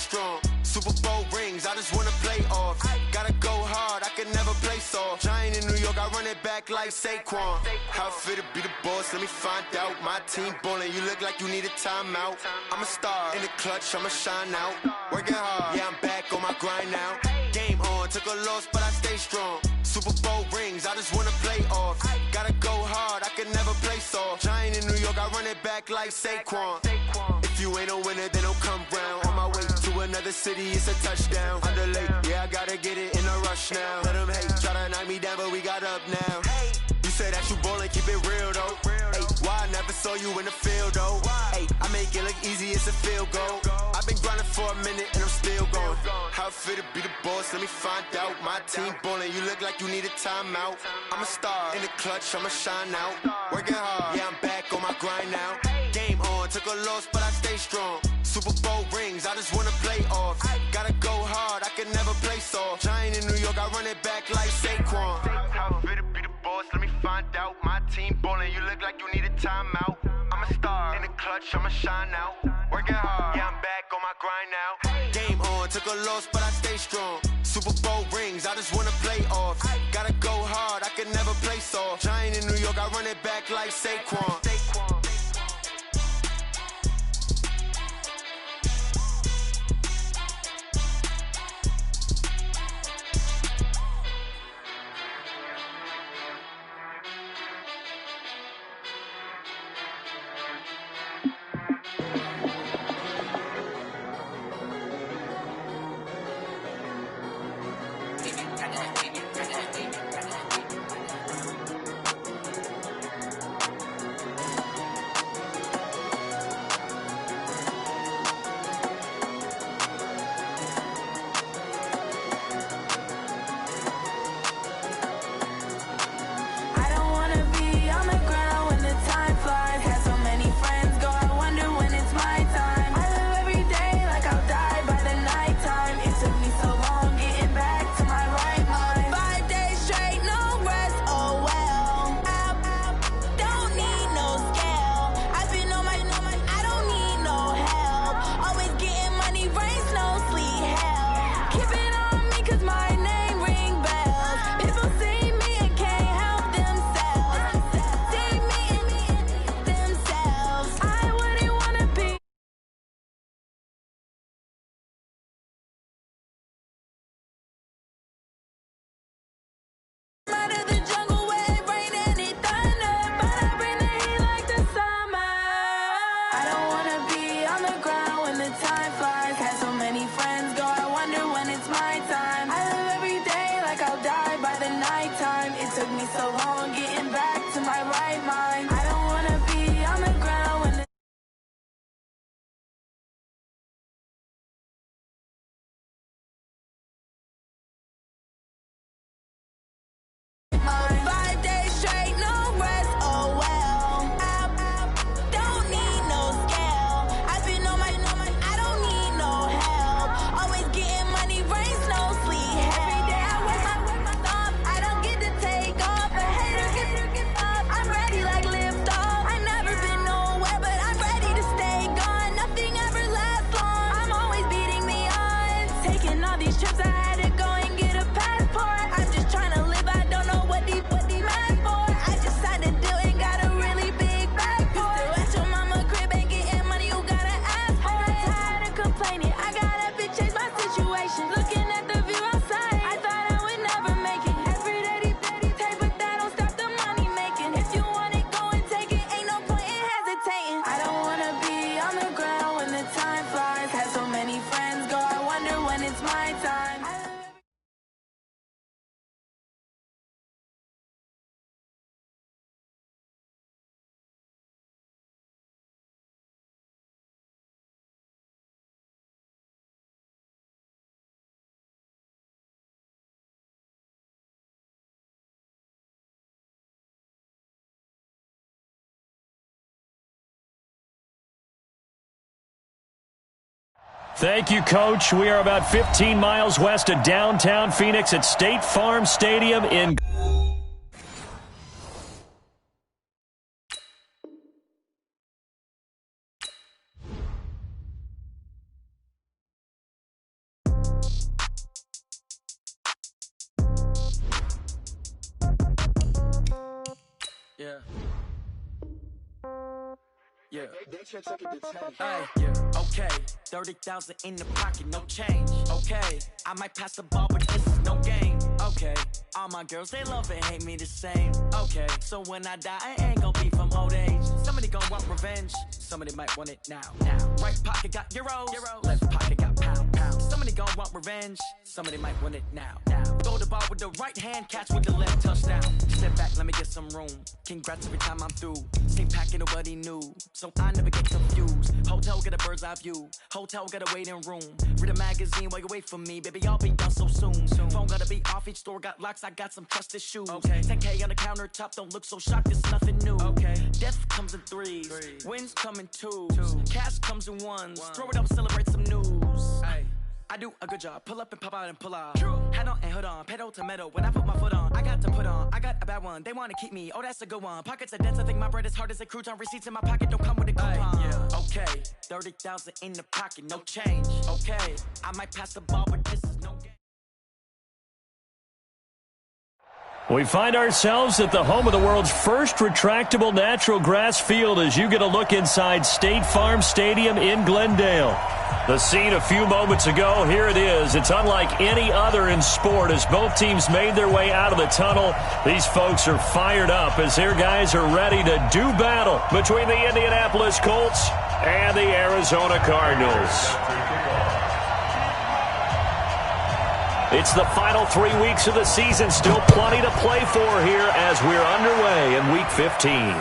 strong. Super Bowl rings, I just wanna play off. Gotta go hard, I can never play soft. Giant in New York, I run it back like Saquon. How it feel to be the boss, let me find out. My team ballin', you look like you need a timeout. I'm a star, in the clutch, I'ma shine out. Working hard, yeah, I'm back on my grind now. Game on, took a loss, but I stay strong. Super Bowl rings, I just wanna play off. Gotta go hard, I can never play soft. Giant in New York, I run it back like Saquon. If you ain't a winner, then don't come round. On my way to another city, it's a touchdown. Underlay, yeah, I gotta get it in a rush now. Let them hate, try to knock me down, but we got up now. You say that you ballin', keep it real though. Hey, why I never saw you in the field though? Hey, I make it look easy, it's a field goal. I've been grinding for a minute and I'm still going. How it feel to be the boss, let me find out. My team ballin', you look like you need a timeout. I'm a star, in the clutch, I'ma shine out. Working hard, yeah, I'm back on my grind now. Game on, took a loss, but I stay strong. Super Bowl rings, I just wanna play off. Gotta go hard, I can never play soft. Giant in New York, I run it back like Saquon. How it feel to be the boss, let me find out. My team ballin', you look like you need a timeout. I'm a star, in the clutch, I'ma shine out. Working hard, yeah, I'm back on my grind now. Game on, took a loss, but I stay strong. Super Bowl rings, I just wanna play off. Gotta go hard, I can never play soft. Giant in New York, I run it back like Saquon. Thank you, Coach. We are about 15 miles west of downtown Phoenix at State Farm Stadium in Yeah. Yeah. Hey, yeah. Okay. 30,000 in the pocket, no change. Okay. I might pass the ball, but this is no game. Okay. All my girls, they love and hate me the same. Okay. So when I die, I ain't gonna be from old age. Somebody gonna want revenge. Somebody might want it now. Right pocket got euros. Left pocket got pound. Somebody gonna want revenge. Somebody might want it now. Throw the ball with the right hand, catch with the left, touchdown. Step back, let me get some room. Congrats every time I'm through. Same packet, nobody knew. So I never get confused. Hotel get a bird's eye view. Hotel got a waiting room. Read a magazine while you wait for me. Baby, I'll be done so soon. Phone gotta be off, each store got locks. I got some trusted shoes. 10K on the countertop, don't look so shocked, it's nothing new. Death comes in threes. Wins come in twos. Cash comes in ones. Throw it up, celebrate some news. I do a good job. Pull up and pop out and pull out. Head on and hood on. Pedal to metal. When I put my foot on, I got to put on. I got a bad one. They want to keep me. Oh, that's a good one. Pockets are dense. I think my bread is hard as a crouton. Receipts in my pocket don't come with a coupon. Okay. 30,000 in the pocket. No change. Okay. I might pass the ball, but this is no game. We find ourselves at the home of the world's first retractable natural grass field as you get a look inside State Farm Stadium in Glendale. The scene a few moments ago, here it is. It's unlike any other in sport as both teams made their way out of the tunnel. These folks are fired up as their guys are ready to do battle between the Indianapolis Colts and the Arizona Cardinals. It's the final 3 weeks of the season. Still plenty to play for here as we're underway in Week 15.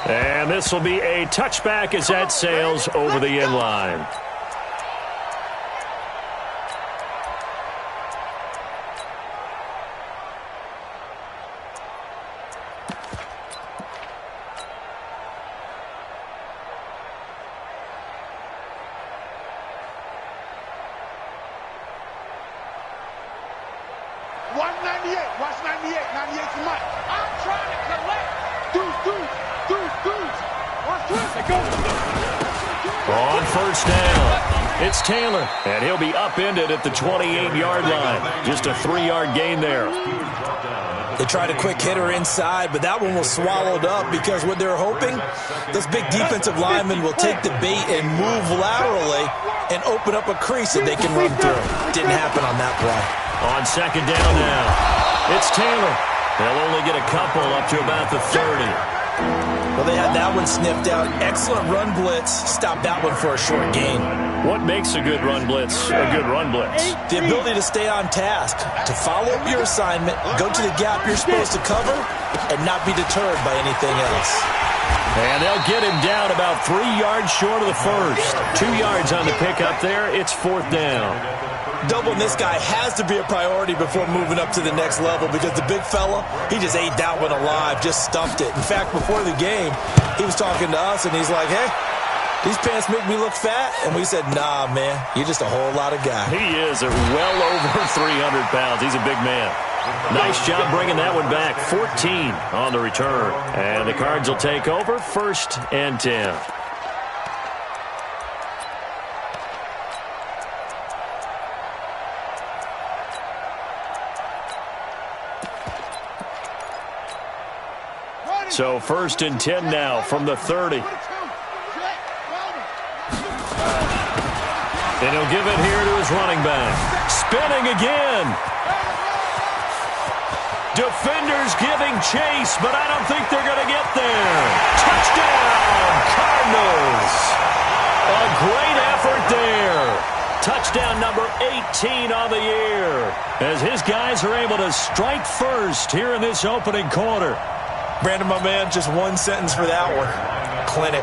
And this will be a touchback as that sails over the end line. On first down, it's Taylor, and he'll be upended at the 28-yard line. Just a 3-yard gain there. They tried a quick hitter inside, but that one was swallowed up because what they're hoping, this big defensive lineman will take the bait and move laterally and open up a crease that they can run through. Didn't happen on that play. On second down now, it's Taylor. They'll only get a couple up to about the 30. Well, they had that one sniffed out. Excellent run blitz. Stopped that one for a short gain. What makes a good run blitz a good run blitz? The ability to stay on task, to follow up your assignment, go to the gap you're supposed to cover, and not be deterred by anything else. And they'll get him down about 3 yards short of the first. 2 yards on the pickup there. It's fourth down. Doubling this guy has to be a priority before moving up to the next level because the big fella, he just ate that one alive, just stuffed it. In fact, before the game, he was talking to us, and he's like, hey, these pants make me look fat. And we said, nah, man, you're just a whole lot of guy. He is well over 300 pounds. He's a big man. Nice job bringing that one back. 14 on the return. And the Cards will take over, 1st and 10. So 1st and 10 now from the 30. And he'll give it here to his running back. Spinning again. Defenders giving chase, but I don't think they're going to get there. Touchdown, Cardinals. A great effort there. Touchdown number 18 on the year as his guys are able to strike first here in this opening quarter. Brandon, my man, just one sentence for that one. Clinic.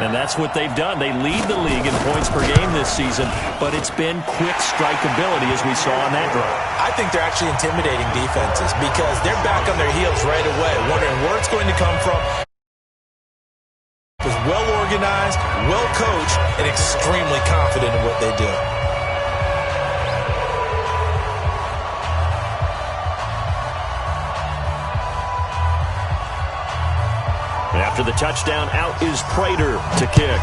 And that's what they've done. They lead the league in points per game this season, but it's been quick strikeability as we saw on that drive. I think they're actually intimidating defenses because they're back on their heels right away, wondering where it's going to come from. It was well organized, well coached, and extremely confident in what they do. After the touchdown, out is Prater to kick.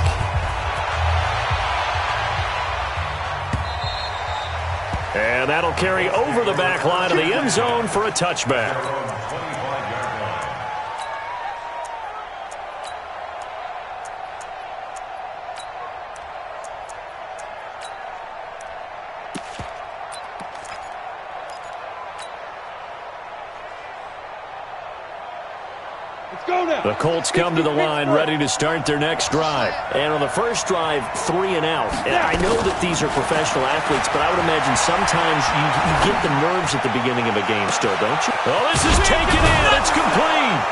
And that'll carry over the back line of the end zone for a touchback. The Colts come to the line ready to start their next drive. And on the first drive, 3 and out. And I know that these are professional athletes, but I would imagine sometimes you get the nerves at the beginning of a game still, don't you? Oh, this is taken in. It's complete.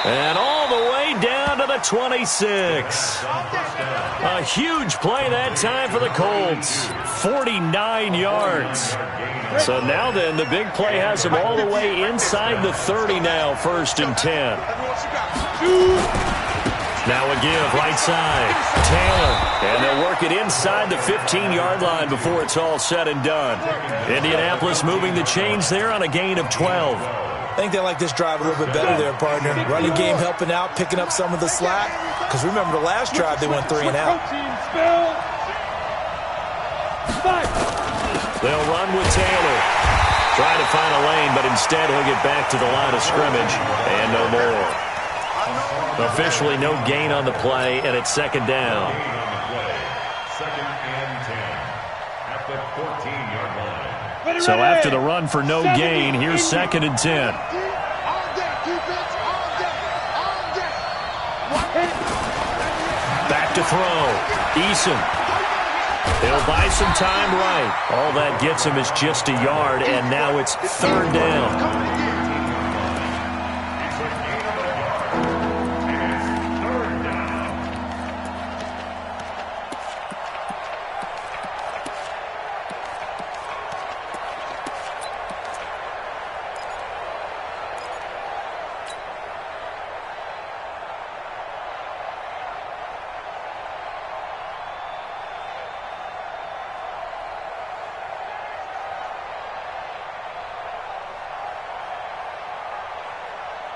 And all the way down to the 26. A huge play that time for the Colts. 49 yards. So now then, the big play has them all the way inside the 30 now, 1st and 10. Now a give, right side. Taylor. And they'll work it inside the 15-yard line before it's all said and done. Indianapolis moving the chains there on a gain of 12. I think they like this drive a little bit better there, partner. Running game helping out, picking up some of the slack. Because remember, the last drive they went 3 and out. They'll run with Taylor. Trying to find a lane, but instead he'll get back to the line of scrimmage. And no more. Officially no gain on the play, and it's 2nd down. 2nd and 10 at the 14-yard line. So after the run for no gain, here's 2nd and 10. Back to throw. Eason. He'll buy some time right. All that gets him is just a yard, and now it's 3rd down.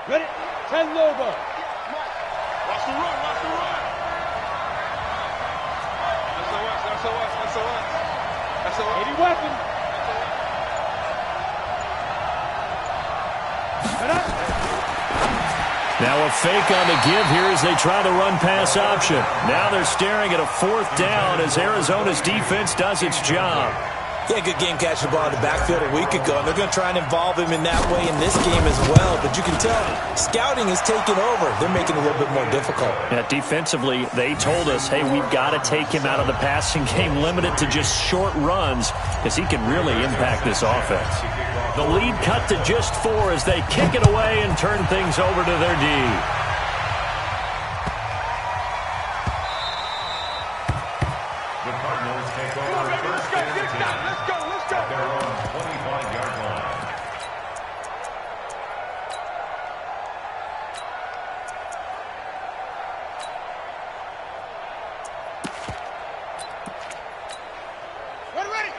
Ready? 10 Lobo. Watch the run, watch the run. SOS. 80 weapon. Now a fake on the give here as they try the run-pass option. Now they're staring at a 4th down as Arizona's defense does its job. Yeah, good game catching the ball in the backfield a week ago, and they're going to try and involve him in that way in this game as well. But you can tell scouting is taking over. They're making it a little bit more difficult. Yeah, defensively, they told us, hey, we've got to take him out of the passing game, limit it to just short runs, because he can really impact this offense. The lead cut to just 4 as they kick it away and turn things over to their D.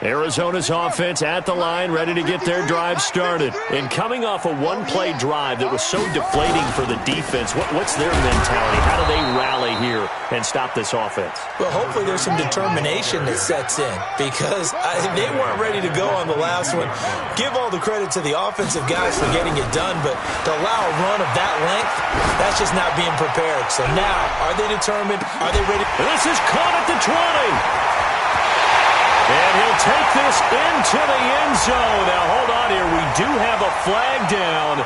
Arizona's offense at the line, ready to get their drive started. And coming off a one-play drive that was so deflating for the defense, what's their mentality? How do they rally here and stop this offense? Well, hopefully there's some determination that sets in, because they weren't ready to go on the last one. Give all the credit to the offensive guys for getting it done, but to allow a run of that length, that's just not being prepared. So now, are they determined? Are they ready? This is caught at the 20. And he'll take this into the end zone. Now, hold on here. We do have a flag down.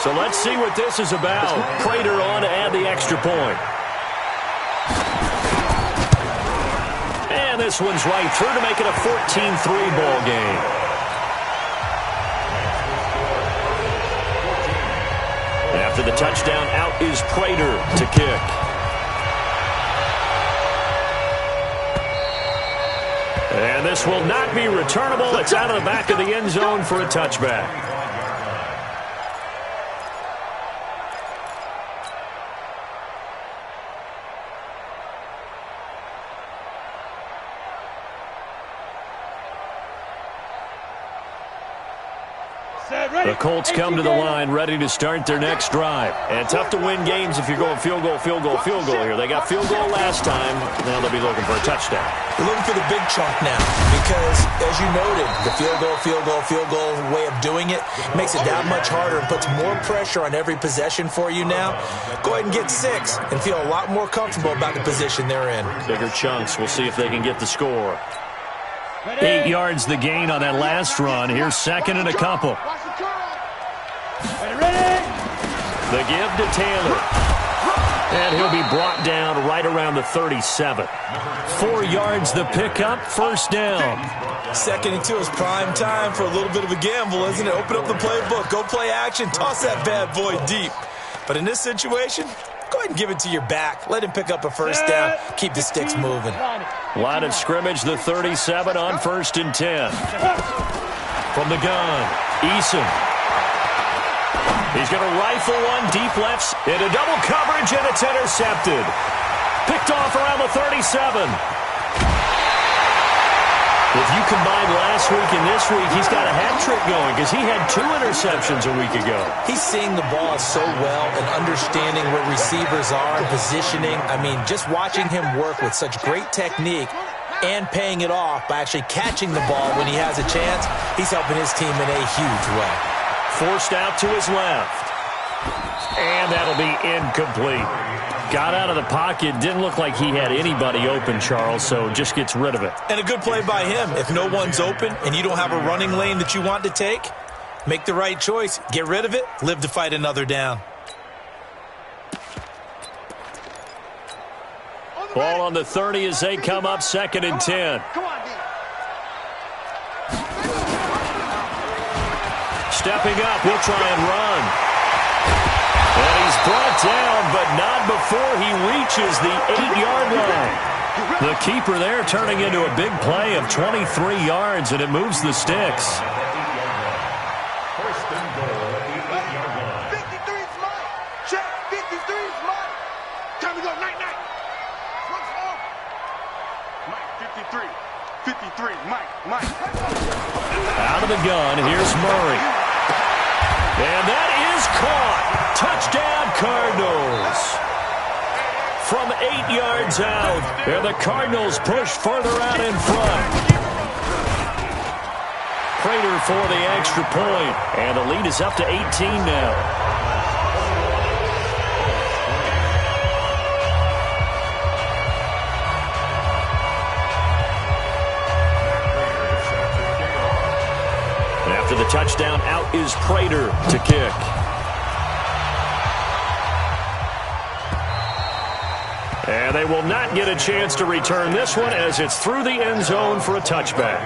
So let's see what this is about. Prater on to add the extra point. And this one's right through to make it a 14-3 ball game. After the touchdown, out is Prater to kick. And this will not be returnable. It's out of the back of the end zone for a touchback. The Colts come to the line ready to start their next drive. And tough to win games if you're going field goal, field goal, field goal here. They got field goal last time. Now they'll be looking for a touchdown. They're looking for the big chunk now because, as you noted, the field goal way of doing it makes it that much harder and puts more pressure on every possession for you now. Go ahead and get 6 and feel a lot more comfortable about the position they're in. Bigger chunks. We'll see if they can get the score. 8 yards the gain on that last run. Here's second and a couple. The give to Taylor. And he'll be brought down right around the 37. 4 yards the pickup, first down. 2nd and 2 is prime time for a little bit of a gamble, isn't it? Open up the playbook, go play action, toss that bad boy deep. But in this situation, go ahead and give it to your back. Let him pick up a first down. Keep the sticks moving. Line of scrimmage, the 37 on 1st and 10. From the gun, Eason. He's going to rifle one deep left into double coverage, and it's intercepted. Picked off around the 37. If you combine last week and this week, he's got a hat trick going because he had 2 interceptions a week ago. He's seeing the ball so well and understanding where receivers are and positioning. I mean, just watching him work with such great technique and paying it off by actually catching the ball when he has a chance, he's helping his team in a huge way. Forced out to his left. And that'll be incomplete. Got out of the pocket. Didn't look like he had anybody open, Charles, so just gets rid of it. And a good play by him. If no one's open and you don't have a running lane that you want to take, make the right choice. Get rid of it. Live to fight another down. Ball on the 30 as they come up 2nd and 10. Stepping up, we'll try and run. And he's brought down, but not before he reaches the 8-yard line. The keeper there turning into a big play of 23 yards, and it moves the sticks. 1st and goal at the 8-yard line. 53 is mine. Check. 53 is mine. Time to go. Night. What's up? Mike, 53. 53. Mike. Out of the gun, here's Murray. And that is caught. Touchdown, Cardinals. From 8 yards out, and the Cardinals push further out in front. Prater for the extra point, and the lead is up to 18 now. After the touchdown, out is Prater to kick. And they will not get a chance to return this one as it's through the end zone for a touchback.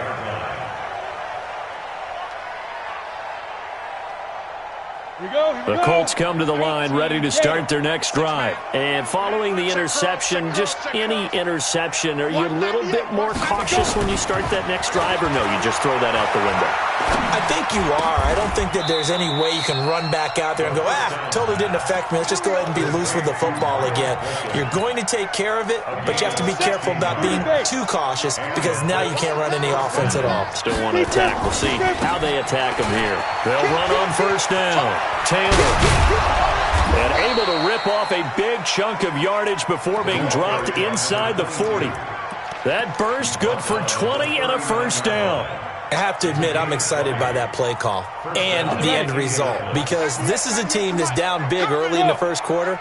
The Colts come to the line ready to start their next drive. And following the interception, just any interception, are you a little bit more cautious when you start that next drive, or no, you just throw that out the window? I think you are. I don't think that there's any way you can run back out there and go, totally didn't affect me. Let's just go ahead and be loose with the football again. You're going to take care of it, but you have to be careful about being too cautious because now you can't run any offense at all. Still want to attack. We'll see how they attack him here. They'll run on first down. Taylor. And able to rip off a big chunk of yardage before being dropped inside the 40. That burst good for 20 and a first down. I have to admit, I'm excited by that play call and the end result because this is a team that's down big early in the first quarter,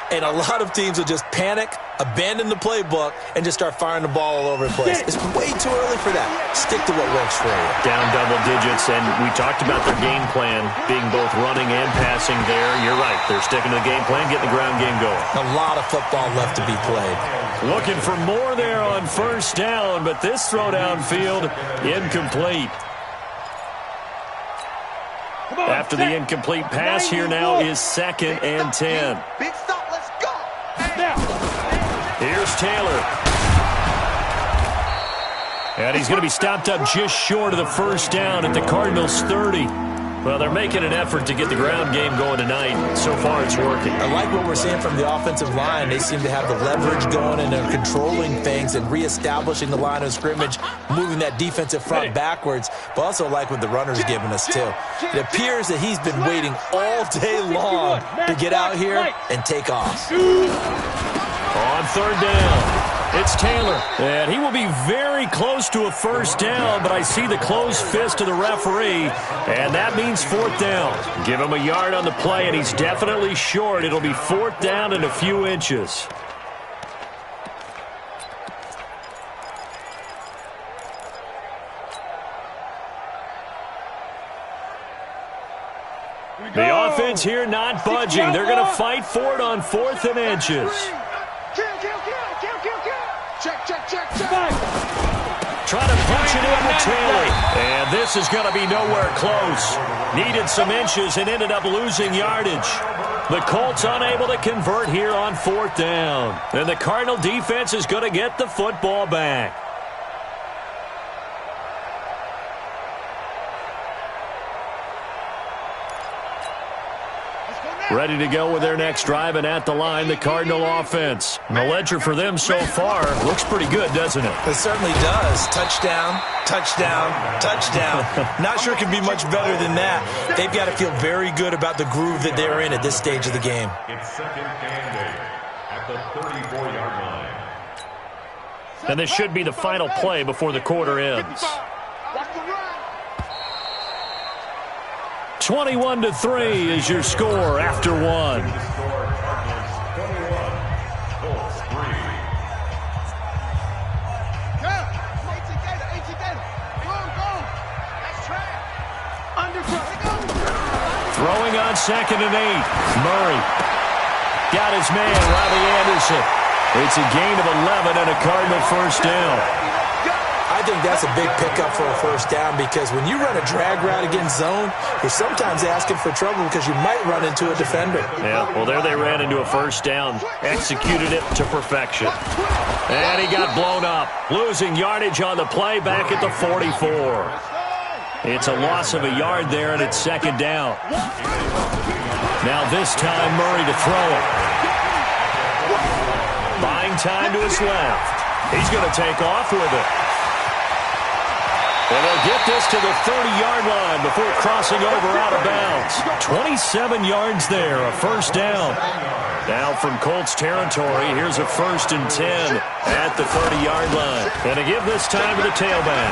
and a lot of teams will just panic, abandon the playbook, and just start firing the ball all over the place. It's way too early for that. Stick to what works for you. Down double digits, and we talked about their game plan being both running and passing there. You're right. They're sticking to the game plan, getting the ground game going. A lot of football left to be played. Looking for more there on first down, but this throw downfield, incomplete. After the incomplete pass, here now is 2nd and 10. Big stop, let's go. Here's Taylor. And he's going to be stopped up just short of the first down at the Cardinals' 30. Well, they're making an effort to get the ground game going tonight. So far, it's working. I like what we're seeing from the offensive line. They seem to have the leverage going, and they're controlling things and reestablishing the line of scrimmage, moving that defensive front backwards. But also like what the runner's giving us, too. It appears that he's been waiting all day long to get out here and take off. On third down, it's Taylor. And he will be very close to a first down, but I see the closed fist of the referee, and that means 4th down. Give him a yard on the play, and he's definitely short. It'll be 4th down and a few inches. The offense here not budging. They're going to fight for it on 4th and inches. Trying to punch it in to Taylor. And this is going to be nowhere close. Needed some inches and ended up losing yardage. The Colts unable to convert here on 4th down. And the Cardinal defense is going to get the football back. Ready to go with their next drive, and at the line, the Cardinal offense. And the ledger for them so far looks pretty good, doesn't it? It certainly does. Touchdown, touchdown, touchdown. Not sure it can be much better than that. They've got to feel very good about the groove that they're in at this stage of the game. It's second and 8 at the 34-yard line. And this should be the final play before the quarter ends. 21-3 is your score after one. Throwing on 2nd and 8. Murray got his man, Robbie Anderson. It's a gain of 11 and a Cardinal first down. I think that's a big pickup for a first down because when you run a drag route against zone, you're sometimes asking for trouble because you might run into a defender. Yeah, well, there they ran into a first down, executed it to perfection. And he got blown up, losing yardage on the play back at the 44. It's a loss of a yard there, and it's 2nd down. Now this time, Murray to throw it. Buying time to his left. He's going to take off with it. And they'll get this to the 30-yard line before crossing over out of bounds. 27 yards there, a first down. Now from Colts territory, here's a 1st and 10 at the 30-yard line. And to give this time to the tailback.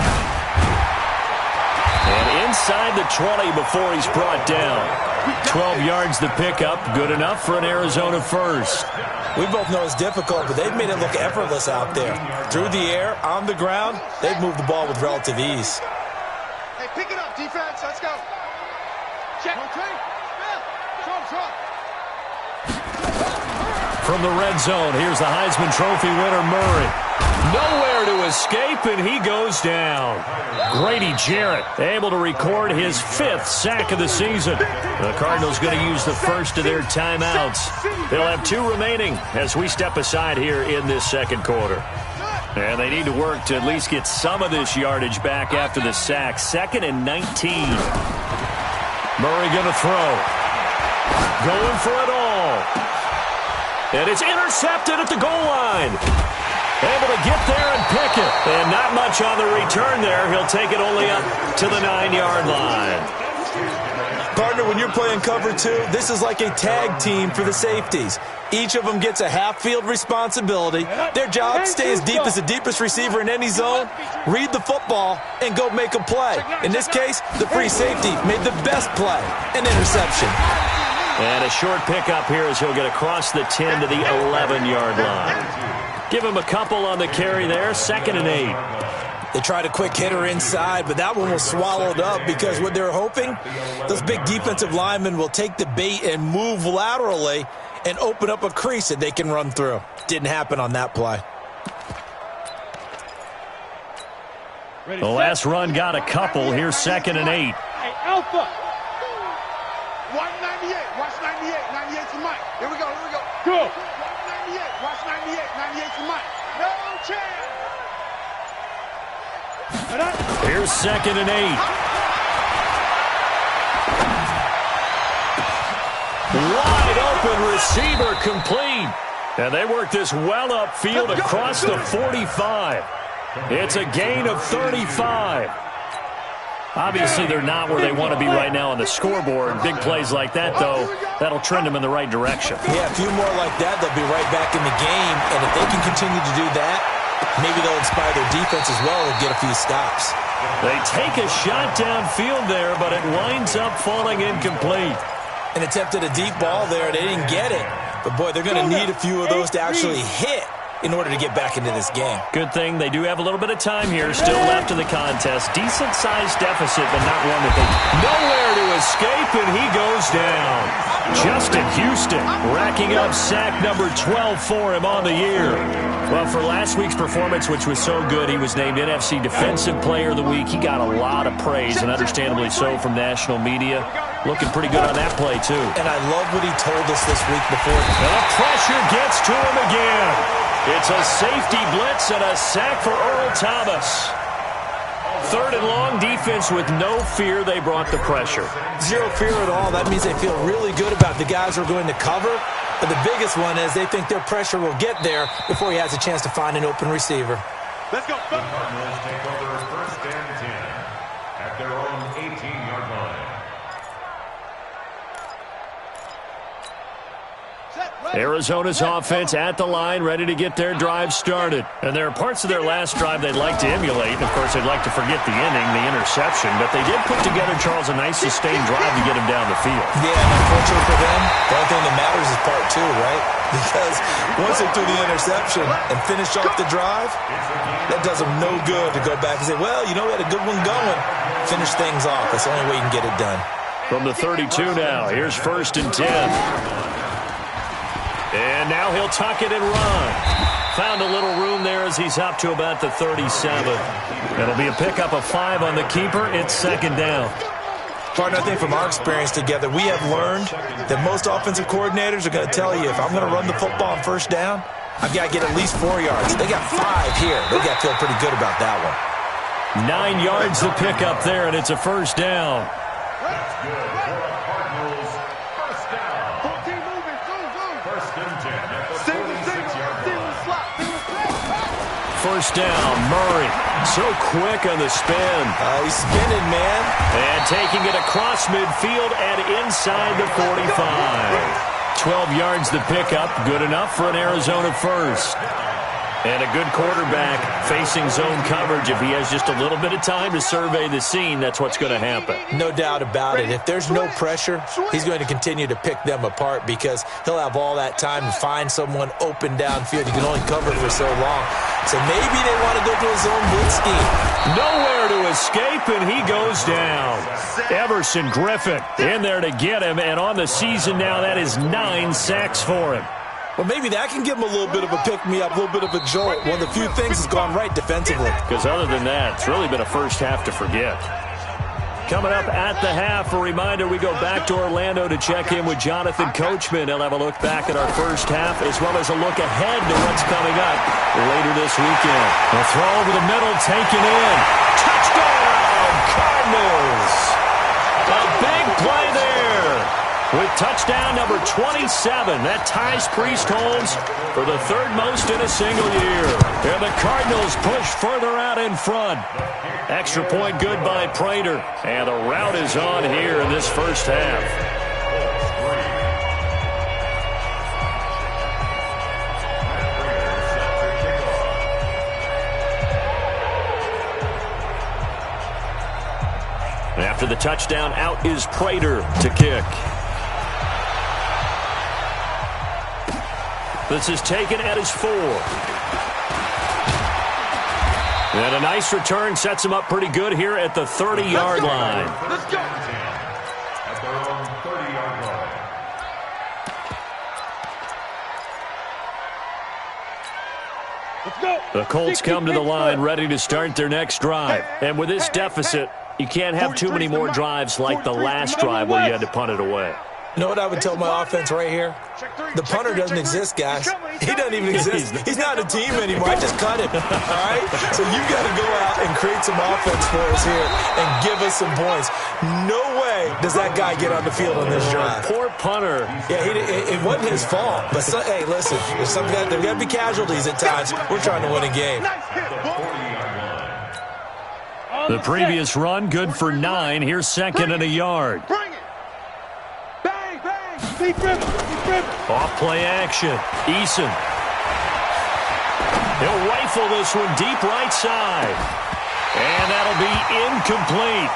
And inside the 20 before he's brought down. 12 yards to pick up, good enough for an Arizona first. We both know it's difficult, but they've made it look effortless out there. Through the air, on the ground, they've moved the ball with relative ease. Hey, pick it up, defense. Let's go. Check. From the red zone, here's the Heisman Trophy winner, Murray. Nowhere to escape, and he goes down. Grady Jarrett able to record his 5th sack of the season. The Cardinals going to use the first of their timeouts. They'll have 2 remaining as we step aside here in this second quarter. And they need to work to at least get some of this yardage back after the sack. 2nd and 19. Murray going to throw. Going for it all. And it's intercepted at the goal line. Able to get there and pick it. And not much on the return there. He'll take it only up to the 9-yard line. Partner, when you're playing cover 2, this is like a tag team for the safeties. Each of them gets a half-field responsibility. Their job, stay as deep as the deepest receiver in any zone, read the football, and go make a play. In this case, the free safety made the best play, an interception. And a short pickup here as he'll get across the 10 to the 11-yard line. Give him a couple on the carry there, 2nd and 8. They tried a quick hitter inside, but that one was swallowed up because what they're hoping, those big defensive linemen will take the bait and move laterally and open up a crease that they can run through. Didn't happen on that play. The last run got a couple. Here's 2nd and 8. Hey, Alpha. Watch 98. Watch 98. 98 to Mike. Here we go. Go. Watch 98. Watch 98. 98 to Mike. No chance. Here's 2nd and 8. Wide open receiver complete. And they work this well upfield across the 45. It's a gain of 35. Obviously, they're not where they want to be right now on the scoreboard. Big plays like that, though, that'll trend them in the right direction. Yeah, a few more like that, they'll be right back in the game. And if they can continue to do that, maybe they'll inspire their defense as well and get a few stops. They take a shot downfield there, but it winds up falling incomplete. And attempted a deep ball there. They didn't get it. But, boy, they're going to need a few of those to actually hit in order to get back into this game. Good thing they do have a little bit of time here still left in the contest. Decent-sized deficit, but not one that they nowhere to escape, and he goes down. Justin Houston racking up sack number 12 for him on the year. Well, for last week's performance, which was so good, he was named NFC Defensive Player of the Week. He got a lot of praise, and understandably so, from national media. Looking pretty good on that play, too. And I love what he told us this week before. And the pressure gets to him again. It's a safety blitz and a sack for Earl Thomas. 3rd and long, defense with no fear. They brought the pressure. Zero fear at all. That means they feel really good about the guys who are going to cover. But the biggest one is they think their pressure will get there before he has a chance to find an open receiver. Let's go. The Cardinals take over 1st and 10 at their own 18-yard line. Arizona's offense at the line, ready to get their drive started. And there are parts of their last drive they'd like to emulate. Of course, they'd like to forget the inning, the interception. But they did put together, Charles, a nice sustained drive to get him down the field. Yeah, and unfortunately for them, the only thing that matters is part 2, right? Because once they threw the interception and finished off the drive, that does them no good to go back and say, well, you know, we had a good one going. Finish things off. That's the only way you can get it done. From the 32 now, here's 1st and 10. And now he'll tuck it and run. Found a little room there as he's up to about the 37. It'll be a pickup of 5 on the keeper. It's 2nd down. Partner, I think from our experience together, we have learned that most offensive coordinators are going to tell you, if I'm going to run the football on 1st down, I've got to get at least 4 yards. They got 5 here. They got to feel pretty good about that one. 9 yards to pick up there, and it's a 1st down. That's good for the Cardinals. 1st down. 14 moving. Go. 1st and 10 at the 46-yard line. 1st down, Murray. So quick on the spin. He's spinning, man. And taking it across midfield and inside the 45. 12 yards to pick up. Good enough for an Arizona 1st. And a good quarterback facing zone coverage. If he has just a little bit of time to survey the scene, that's what's going to happen. No doubt about it. If there's no pressure, he's going to continue to pick them apart because he'll have all that time to find someone open downfield. You can only cover for so long. So maybe they want to go to a zone blitz scheme. Nowhere to escape, and he goes down. Everson Griffin in there to get him, and on the season now, that is 9 sacks for him. Well, maybe that can give him a little bit of a pick-me-up, a little bit of a jolt. One of the few things has gone right defensively. Because other than that, it's really been a 1st half to forget. Coming up at the half, a reminder, we go back to Orlando to check in with Jonathan Coachman. He'll have a look back at our 1st half as well as a look ahead to what's coming up later this weekend. A throw over the middle, taken in. Touchdown, Cardinals! A big play there. With touchdown number 27, that ties Priest Holmes for the 3rd most in a single year. And the Cardinals push further out in front. Extra point good by Prater. And the rout is on here in this 1st half. After the touchdown, out is Prater to kick. This is taken at his 4. And a nice return sets him up pretty good here at the 30-yard line. Let's go. At their own 30-yard line. Let's go. The Colts come to the line ready to start their next drive. And with this deficit, you can't have too many more drives like the last drive where you had to punt it away. You know what I would tell my offense right here? The punter doesn't exist, guys. He doesn't even exist. He's not a team anymore. I just cut him. All right? So you've got to go out and create some offense for us here and give us some points. No way does that guy get on the field on this drive. Poor punter. Yeah, it wasn't his fault. But, hey, listen, there's got to be casualties at times. We're trying to win a game. The previous run, good for 9. Here's 2nd and a yard. Off play action. Eason. He'll rifle this one deep right side. And that'll be incomplete.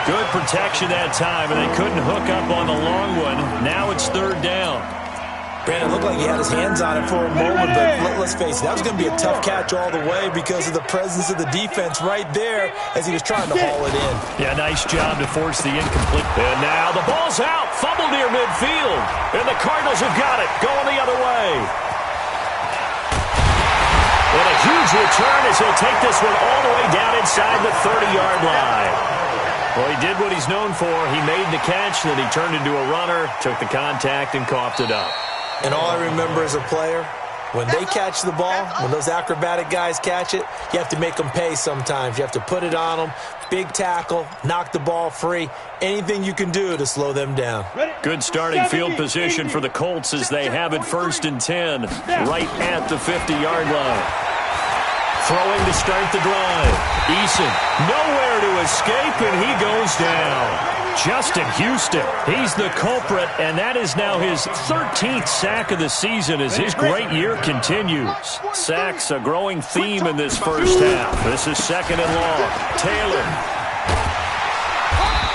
Good protection that time, and they couldn't hook up on the long one. Now it's 3rd down. Brandon, it looked like he had his hands on it for a moment, but let's face it, that was going to be a tough catch all the way because of the presence of the defense right there as he was trying to haul it in. Yeah, nice job to force the incomplete. And now the ball's out, fumbled near midfield, and the Cardinals have got it, going the other way. And a huge return as he'll take this one all the way down inside the 30-yard line. Well, he did what he's known for. He made the catch, then he turned into a runner, took the contact, and coughed it up. And all I remember as a player, when they catch the ball, when those acrobatic guys catch it, you have to make them pay sometimes. You have to put it on them, big tackle, knock the ball free, anything you can do to slow them down. Good starting field position for the Colts as they have it 1st and 10, right at the 50-yard line. Throwing to start the drive. Eason, nowhere to escape, and he goes down. Justin Houston, he's the culprit, and that is now his 13th sack of the season as his great year continues. Sacks a growing theme in this first half. This is 2nd and long. Taylor.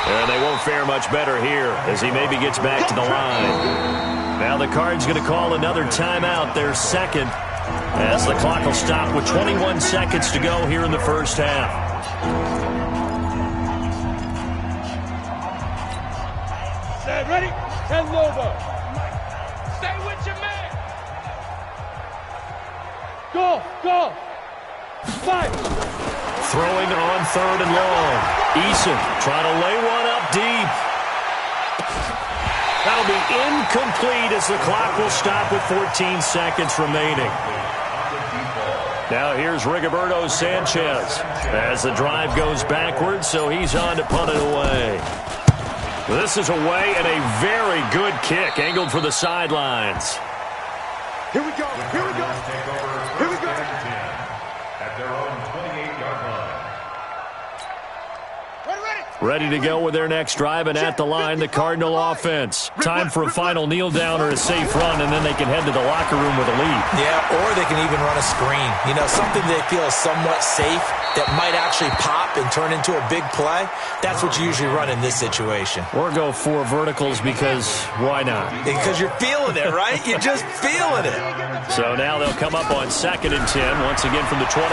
And they won't fare much better here as he maybe gets back to the line. Now the Cards going to call another timeout, their second, as the clock will stop with 21 seconds to go here in the first half. Ready? Tell over. Stay with your man. Go. Fight. Throwing on 3rd and long. Eason trying to lay one up deep. That'll be incomplete as the clock will stop with 14 seconds remaining. Now here's Rigoberto Sanchez as the drive goes backwards, so he's on to punt it away. This is away and a very good kick angled for the sidelines. Here we go. At their own 28-yard line. Ready to go with their next drive, and at the line, the Cardinal offense. Time for a final kneel down or a safe run, and then they can head to the locker room with a lead. Yeah, or they can even run a screen. You know, something they feel is somewhat safe that might actually pop and turn into a big play. That's what you usually run in this situation. Or go 4 verticals because why not? Because you're feeling it, right? You're just feeling it. So now they'll come up on 2nd and 10, once again from the 28.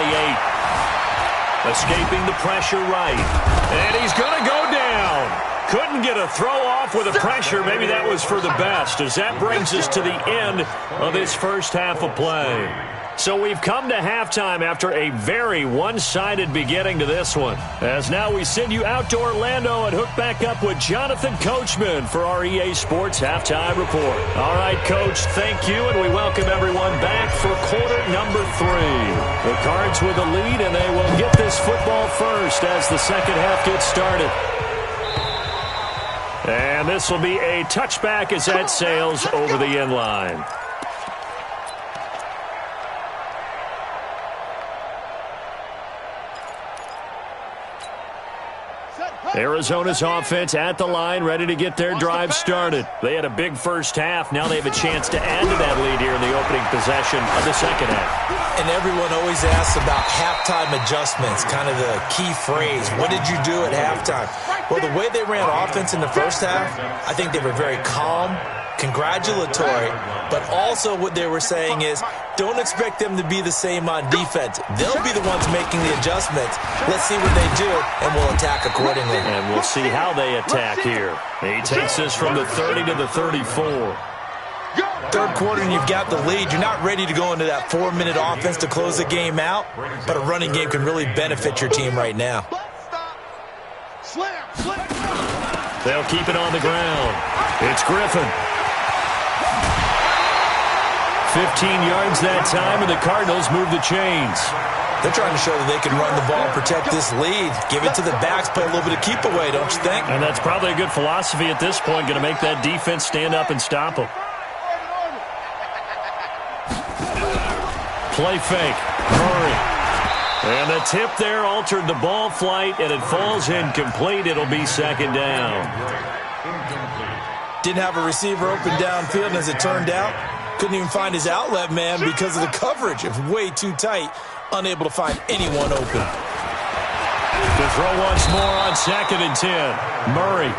Escaping the pressure right. And he's going to go down. Couldn't get a throw off with the pressure. Maybe that was for the best, as that brings us to the end of this first half of play. So we've come to halftime after a very one-sided beginning to this one. As now we send you out to Orlando and hook back up with Jonathan Coachman for our EA Sports Halftime Report. All right, Coach, thank you, and we welcome everyone back for quarter number 3. The Cards with the lead, and they will get this football first as the second half gets started. And this will be a touchback as that sails over the end line. Arizona's offense at the line, ready to get their drive started. They had a big first half. Now they have a chance to add to that lead here in the opening possession of the second half. And everyone always asks about halftime adjustments, kind of the key phrase. What did you do at halftime? Well, the way they ran offense in the first half, I think they were very calm, congratulatory, but also what they were saying is, don't expect them to be the same on defense. They'll be the ones making the adjustments. Let's see what they do, and we'll attack accordingly. And we'll see how they attack here. He takes this from the 30 to the 34. Third quarter, and you've got the lead. You're not ready to go into that 4-minute offense to close the game out, but a running game can really benefit your team right now. They'll keep it on the ground. It's Griffin. 15 yards that time, and the Cardinals move the chains. They're trying to show that they can run the ball and protect this lead. Give it to the backs, play a little bit of keep away, don't you think? And that's probably a good philosophy at this point, going to make that defense stand up and stop them. Play fake. Murray. And the tip there altered the ball flight, and it falls incomplete. It'll be second down. Didn't have a receiver open downfield, and as it turned out, couldn't even find his outlet man because of the coverage. It was way too tight, unable to find anyone open. To throw once more on 2nd and 10. Murray.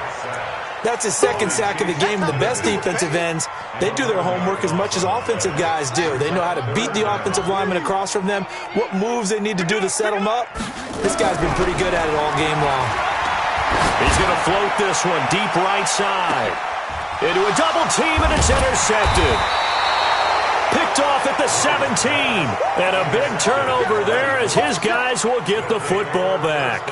That's his second sack of the game. The best defensive ends, they do their homework as much as offensive guys do. They know how to beat the offensive lineman across from them, what moves they need to do to set them up. This guy's been pretty good at it all game long. He's going to float this one deep right side. Into a double team, and it's intercepted. Picked off at the 17. And a big turnover there as his guys will get the football back.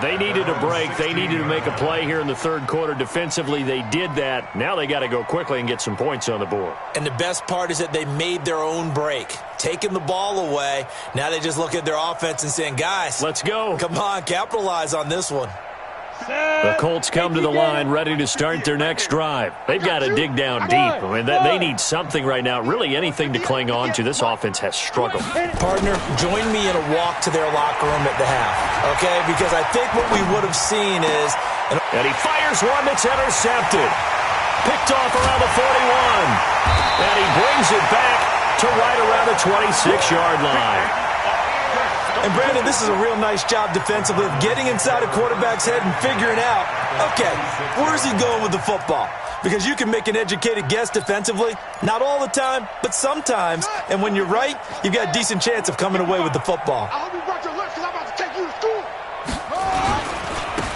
They needed a break. They needed to make a play here in the third quarter. Defensively, they did that. Now they got to go quickly and get some points on the board. And the best part is that they made their own break. Taking the ball away. Now they just look at their offense and saying, guys, let's go. Come on, capitalize on this one. The Colts come to the line ready to start their next drive. They've got to dig down deep. I mean, they need something right now, really anything to cling on to. This offense has struggled. Partner, join me in a walk to their locker room at the half, okay? Because I think what we would have seen is... And he fires one that's intercepted. Picked off around the 41. And he brings it back to right around the 26-yard line. And, Brandon, this is a real nice job defensively of getting inside a quarterback's head and figuring out, okay, where's he going with the football? Because you can make an educated guess defensively, not all the time, but sometimes. And when you're right, you've got a decent chance of coming away with the football. I hope you brought your lunch because I'm about to take you to school.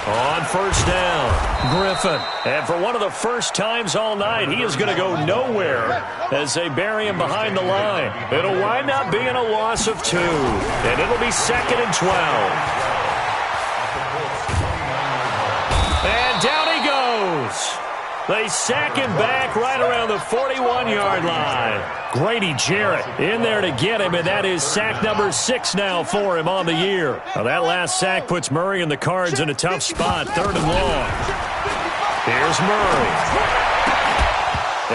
On first down, Griffin. And for one of the first times all night, he is going to go nowhere as they bury him behind the line. It'll wind up being a loss of 2. And it'll be 2nd and 12. And down he goes. They sack him back right around the 41-yard line. Grady Jarrett in there to get him, and that is sack number 6 now for him on the year. Now that last sack puts Murray and the Cards in a tough spot, 3rd and long. Here's Murray.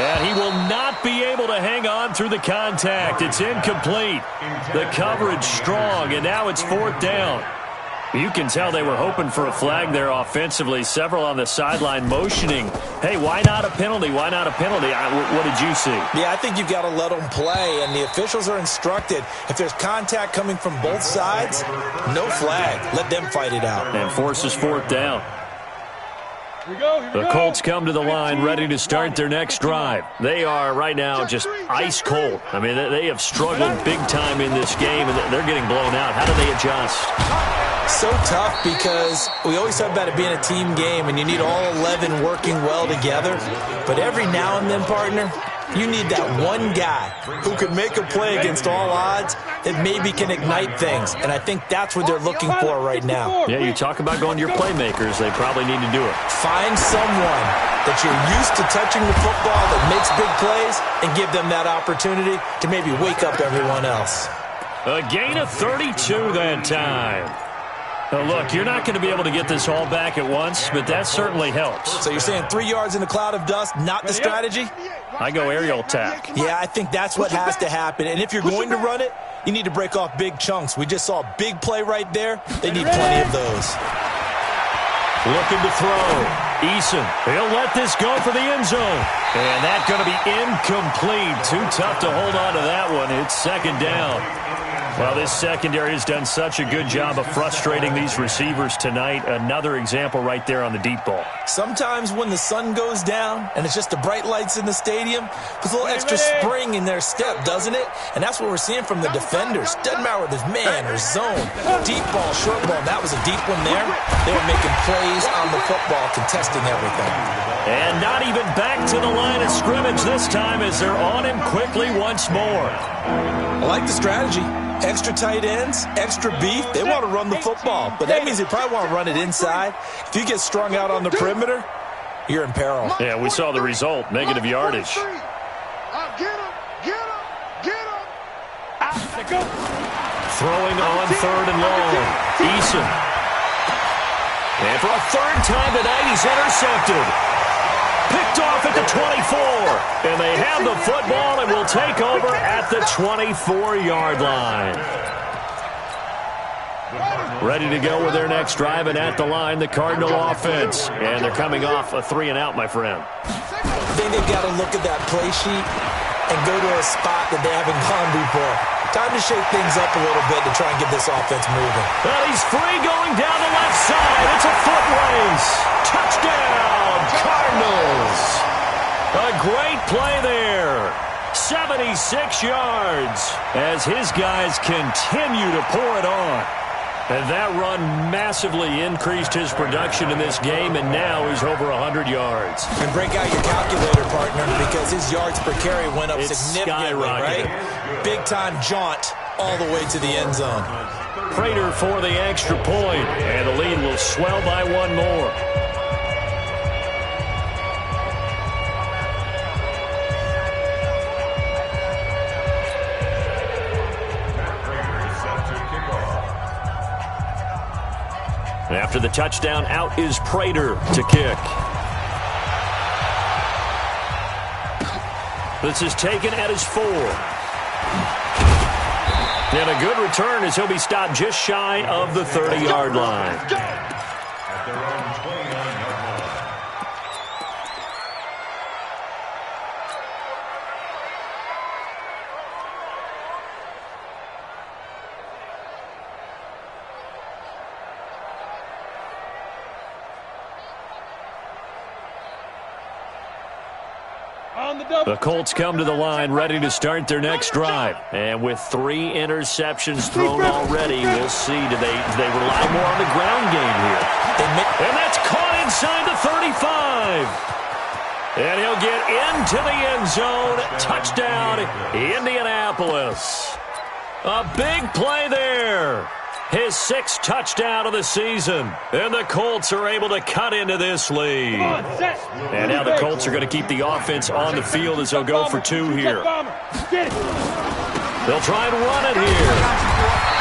And he will not be able to hang on through the contact. It's incomplete. The coverage strong, and now it's 4th down. You can tell they were hoping for a flag there offensively. Several on the sideline motioning, hey, why not a penalty? Why not a penalty? What did you see? Yeah, I think you've got to let them play, and the officials are instructed, if there's contact coming from both sides, no flag. Let them fight it out. And forces 4th down. The Colts come to the line ready to start their next drive. They are right now just ice cold. I mean, they have struggled big time in this game, and they're getting blown out. How do they adjust? So tough because we always talk about it being a team game, and you need all 11 working well together. But every now and then, partner, you need that one guy who can make a play against all odds that maybe can ignite things. And I think that's what they're looking for right now. Yeah, you talk about going to your playmakers. They probably need to do it. Find someone that you're used to touching the football that makes big plays and give them that opportunity to maybe wake up everyone else. A gain of 32 that time. Now look, you're not going to be able to get this all back at once, but that certainly helps. So you're saying 3 yards in a cloud of dust, not the strategy? I go aerial attack. Yeah, I think that's what has to happen. And if you're going to run it, you need to break off big chunks. We just saw a big play right there. They need plenty of those. Looking to throw. Eason, he'll let this go for the end zone. And that's going to be incomplete. Too tough to hold on to that one. It's 2nd down. Well, this secondary has done such a good job of frustrating these receivers tonight. Another example right there on the deep ball. Sometimes when the sun goes down and it's just the bright lights in the stadium, there's a little extra spring in their step, doesn't it? And that's what we're seeing from the defenders. Doesn't matter whether it's man or zone. Deep ball, short ball. That was a deep one there. They were making plays on the football, contesting everything. And not even back to the line of scrimmage this time as they're on him quickly once more. I like the strategy. Extra tight ends, extra beef. They want to run the football, but that means they probably want to run it inside. If you get strung out on the perimeter, you're in peril. Yeah, we saw the result, negative yardage. Get him. Throwing on 3rd and long. Eason. And for a 3rd time tonight, he's intercepted. Picked off at the 24. And they have the football and will take over at the 24-yard line. Ready to go with their next drive, and at the line, the Cardinal offense. And they're coming off a 3-and-out, my friend. I think they've got to look at that play sheet and go to a spot that they haven't gone before. Time to shake things up a little bit to try and get this offense moving. Well, he's free going down the left side. It's a foot race. Touchdown, play there. 76 yards as his guys continue to pour it on. And that run massively increased his production in this game, and now he's over 100 yards. And break out your calculator, partner, because his yards per carry went up significantly, right? Big-time jaunt all the way to the end zone. Prater for the extra point, and the lead will swell by one more. After the touchdown, out is Prater to kick. This is taken at his 4. And a good return as he'll be stopped just shy of the 30-yard line. At their own 29-yard line. The Colts come to the line ready to start their next drive. And with 3 interceptions thrown already, we'll see, do they rely more on the ground game here. And that's caught inside the 35. And he'll get into the end zone. Touchdown, Indianapolis. A big play there. His 6th touchdown of the season. And the Colts are able to cut into this lead. And now the Colts are going to keep the offense on the field as they'll go for 2 here. They'll try and run it here.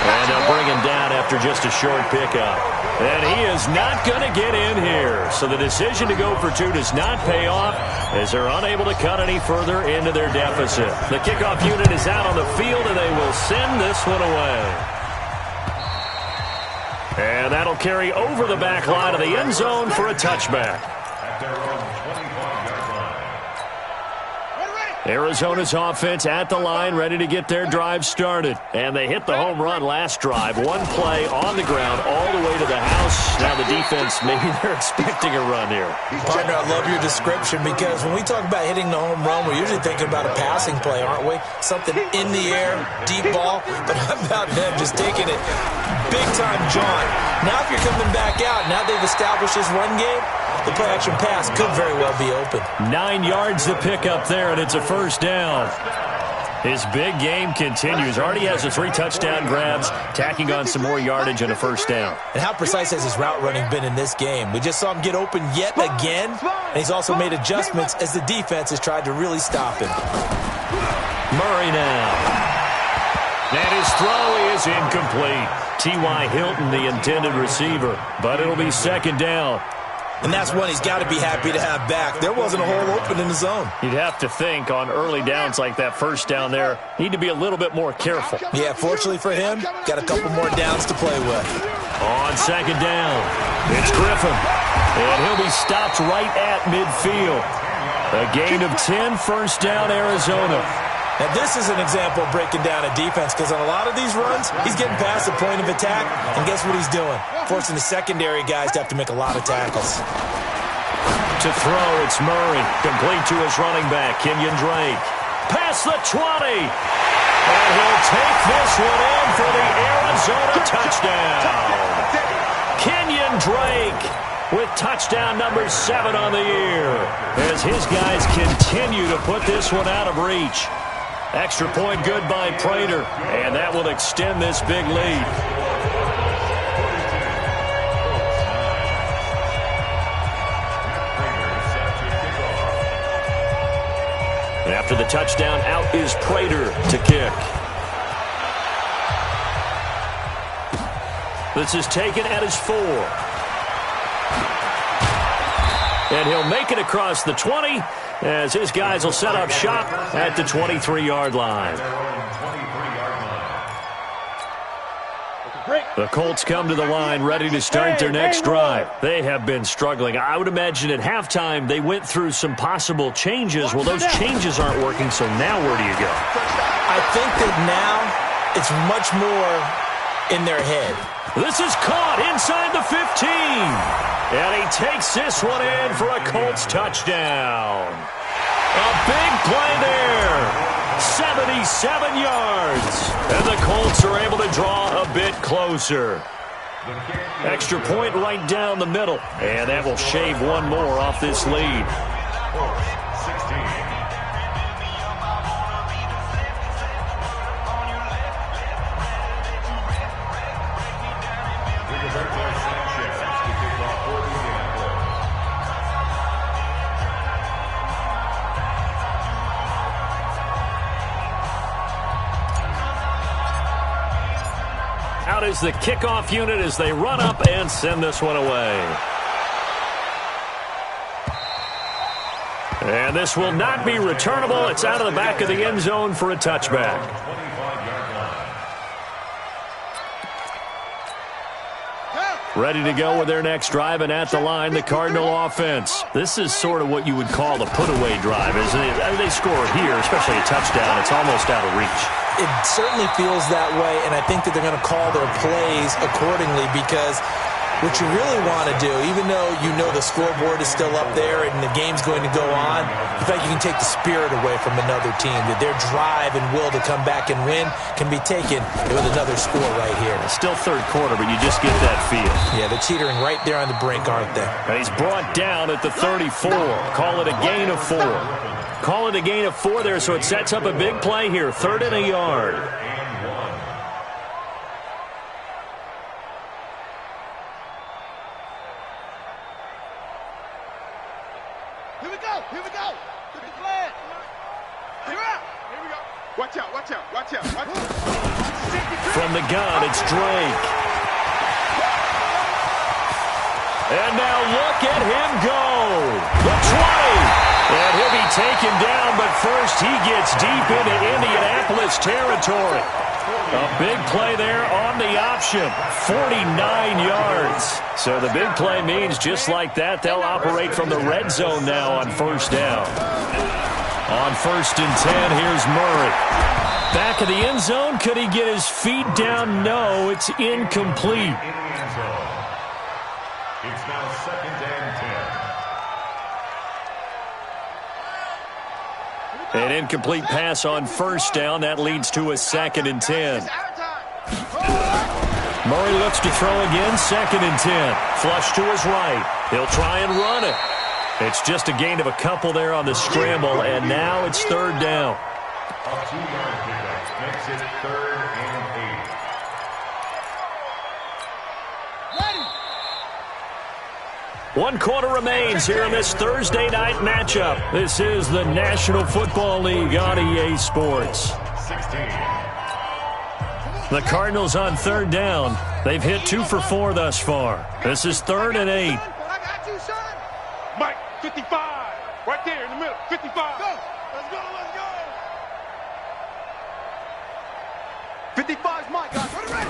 And they'll bring him down after just a short pickup. And he is not going to get in here. So the decision to go for 2 does not pay off as they're unable to cut any further into their deficit. The kickoff unit is out on the field, and they will send this one away. And that'll carry over the back line of the end zone for a touchback. At their own 25-yard line. Arizona's offense at the line, ready to get their drive started. And they hit the home run last drive. 1 play on the ground all the way to the house. Now the defense, maybe they're expecting a run here. Partner, I love your description because when we talk about hitting the home run, we're usually thinking about a passing play, aren't we? Something in the air, deep ball. But how about them just taking it big-time jaunt? Now if you're coming back out, now they've established this run game, the play-action pass could very well be open. 9 yards to pick up there, and it's a first down. His big game continues. Already has the 3 touchdown grabs, tacking on some more yardage and a first down. And how precise has his route running been in this game? We just saw him get open yet again, and he's also made adjustments as the defense has tried to really stop him. Murray now. And his throw is incomplete. T.Y. Hilton, the intended receiver, but it'll be second down. And that's one he's got to be happy to have back. There wasn't a hole open in the zone. You'd have to think on early downs like that first down there, need to be a little bit more careful. Yeah, fortunately for him, got a couple more downs to play with. On second down, it's Griffin. And he'll be stopped right at midfield. A gain of 10, first down, Arizona. Now, this is an example of breaking down a defense because on a lot of these runs, he's getting past the point of attack, and guess what he's doing? Forcing the secondary guys to have to make a lot of tackles. To throw, it's Murray. Complete to his running back, Kenyon Drake. Past the 20. And he'll take this one in for the Arizona touchdown. Kenyon Drake with touchdown number 7 on the year as his guys continue to put this one out of reach. Extra point good by Prater, and that will extend this big lead. After the touchdown, out is Prater to kick. This is taken at his 4. And he'll make it across the 20 as his guys will set up shop at the 23-yard line. The Colts come to the line ready to start their next drive. They have been struggling. I would imagine at halftime they went through some possible changes. Well, those changes aren't working, so now where do you go? I think that now it's much more in their head. This is caught inside the 15. And he takes this one in for a Colts touchdown. A big play there. 77 yards. And the Colts are able to draw a bit closer. Extra point right down the middle. And that will shave one more off this lead. 16. Out is the kickoff unit as they run up and send this one away. And this will not be returnable. It's out of the back of the end zone for a touchback. Ready to go with their next drive, and at the line, the Cardinal offense. This is sort of what you would call a put-away drive, isn't it? They score here, especially a touchdown. It's almost out of reach. It certainly feels that way, and I think that they're going to call their plays accordingly because what you really want to do, even though you know the scoreboard is still up there and the game's going to go on, in fact, you can take the spirit away from another team. That their drive and will to come back and win can be taken with another score right here. It's still third quarter, but you just get that feel. Yeah, they're teetering right there on the brink, aren't they? And he's brought down at the 34. Call it a gain of 4. Call it a gain of 4 there, so it sets up a big play here. 3rd and a yard. Here we go. Get the flag. Here we go. Watch out. From the gun, it's Drake. And now look at him go. The 20. And he'll be taken down, but first he gets deep into Indianapolis territory. A big play there on the option. 49 yards. So the big play means just like that, they'll operate from the red zone now on first down. On 1st and 10, here's Murray. Back of the end zone. Could he get his feet down? No, it's incomplete. It's now 2nd and 10. An incomplete pass on first down. That leads to a 2nd and 10. Murray looks to throw again. 2nd and 10. Flush to his right. He'll try and run it. It's just a gain of a couple there on the scramble, and now it's 3rd down. A 2-yard pickup makes it 3rd and 8. 1 quarter remains here in this Thursday night matchup. This is the National Football League on EA Sports. 16. The Cardinals on 3rd down. They've hit 2 for 4 thus far. This is 3rd and 8. I got you, son. Mike, 55. Right there in the middle. 55. Go. Let's go. 55's Mike, guys. Ready.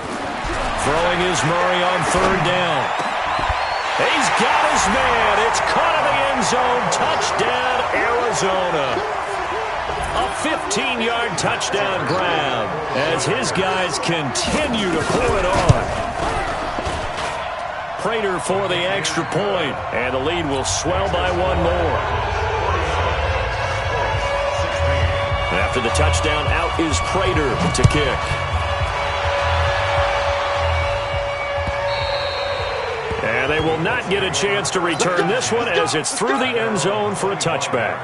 Throwing is Murray on 3rd down. He's got his man. It's caught in the end zone. Touchdown, Arizona. A 15-yard touchdown grab as his guys continue to pour it on. Prater for the extra point, and the lead will swell by 1 more. After the touchdown, out is Prater to kick. And they will not get a chance to return this one as it's through the end zone for a touchback.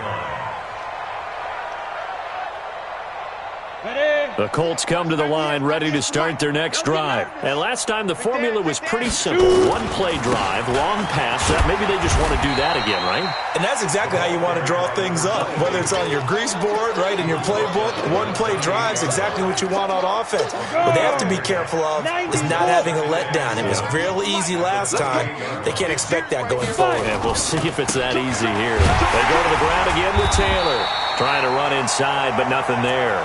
The Colts come to the line ready to start their next drive. And last time the formula was pretty simple. 1-play drive, long pass. Maybe they just want to do that again, right? And that's exactly how you want to draw things up. Whether it's on your grease board, right, in your playbook, 1-play drive's exactly what you want on offense. What they have to be careful of is not having a letdown. It was real easy last time. They can't expect that going forward. And we'll see if it's that easy here. They go to the ground again with Taylor. Trying to run inside, but nothing there.